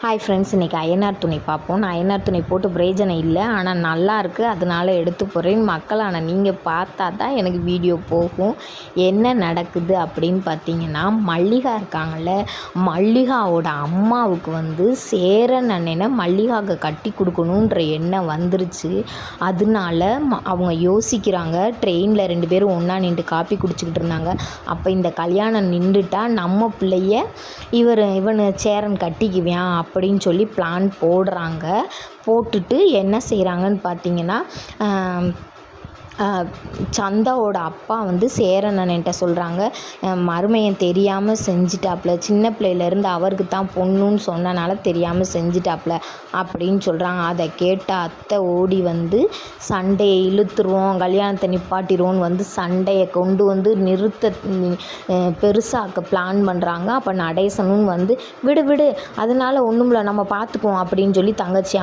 Hi friends, இன்றைக்கி அயனார் துணி பார்ப்போம். நான் அயனார் துணி போட்டு பிரயோஜனம் இல்லை, ஆனால் நல்லாயிருக்கு, அதனால் எடுத்து போகிறேன். மக்களான நீங்கள் பார்த்தா தான் எனக்கு வீடியோ போகும். என்ன நடக்குது அப்படின்னு பார்த்தீங்கன்னா, மல்லிகா இருக்காங்கள்ல, மல்லிகாவோட அம்மாவுக்கு சேரன் அண்ணனை மல்லிகாவுக்கு கட்டி கொடுக்கணுன்ற எண்ணம் வந்துருச்சு. அதனால அவங்க யோசிக்கிறாங்க. ட்ரெயினில் 2 பேரும் ஒன்றா நின்று காப்பி குடிச்சிக்கிட்டு இருந்தாங்க. அப்போ இந்த கல்யாணம் நின்றுட்டா நம்ம பிள்ளைய இவனு சேரன் கட்டிக்குவியான் அப்படின்னு சொல்லி பிளான் போடுறாங்க. போட்டுட்டு என்ன செய்கிறாங்கன்னு பார்த்தீங்கன்னா, சந்தாவோட அப்பா சேரன் அண்ணன்ட்ட சொல்கிறாங்க, மருமையன் தெரியாமல் செஞ்சிட்டாப்புல, சின்ன பிள்ளையிலேருந்து அவருக்கு தான் பொண்ணுன்னு சொன்னனால தெரியாமல் செஞ்சிட்டாப்புல அப்படின்னு சொல்கிறாங்க. அதை கேட்ட அத்தை ஓடி சண்டையை இழுத்துருவோம், கல்யாணத்தை நிப்பாட்டிடுவோன்னு சண்டையை கொண்டு நிறுத்த பெருசாக்க பிளான் பண்ணுறாங்க. அப்போ நடேசனும் விடு விடு, அதனால ஒன்றும்ல, நம்ம பார்த்துக்குவோம் அப்படின்னு சொல்லி தங்கச்சி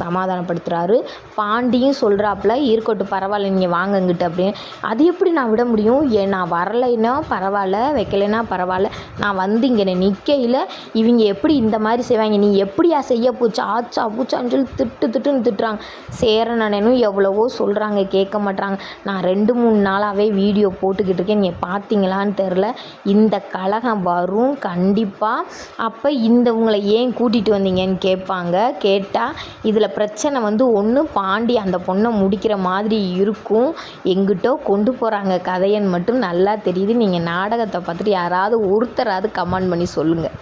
சமாதானப்படுத்துகிறாரு. பாண்டியும் சொல்கிறாப்புல, இருக்கட்டும் பரவாயில்ல, நீங்கள் வாங்க இங்கிட்ட அப்படின்னு. அது எப்படி நான் விட முடியும்? நான் வரலைன்னா பரவாயில்ல, வைக்கலைன்னா பரவாயில்ல, நான் இங்கே நிற்கையில் இவங்க எப்படி இந்த மாதிரி செய்வாங்க, நீ எப்படியா செய்ய போச்சு, ஆச்சா பூச்சான்னு சொல்லி திட்டுன்னு திட்டுறாங்க. சேரன் அண்ணனும் எவ்வளவோ சொல்கிறாங்க, கேட்க மாட்டாங்க. நான் 2-3 நாளாகவே வீடியோ போட்டுக்கிட்டு இருக்கேன், நீங்கள் பார்த்தீங்களான்னு தெரில. இந்த கலகம் வரும் கண்டிப்பாக. அப்போ உங்களை ஏன் கூட்டிகிட்டு வந்தீங்கன்னு கேட்பாங்க. கேட்டால் இதில் பிரச்சனை ஒன்று பாண்டி அந்த பொண்ணை முடிக்கிற மாதிரி இருக்கும், எங்கிட்டோ கொண்டு போகிறாங்க கதையன்னு மட்டும் நல்லா தெரியுது. நீங்கள் நாடகத்தை பார்த்துட்டு யாராவது ஒருத்தராவது கமெண்ட் பண்ணி சொல்லுங்கள்.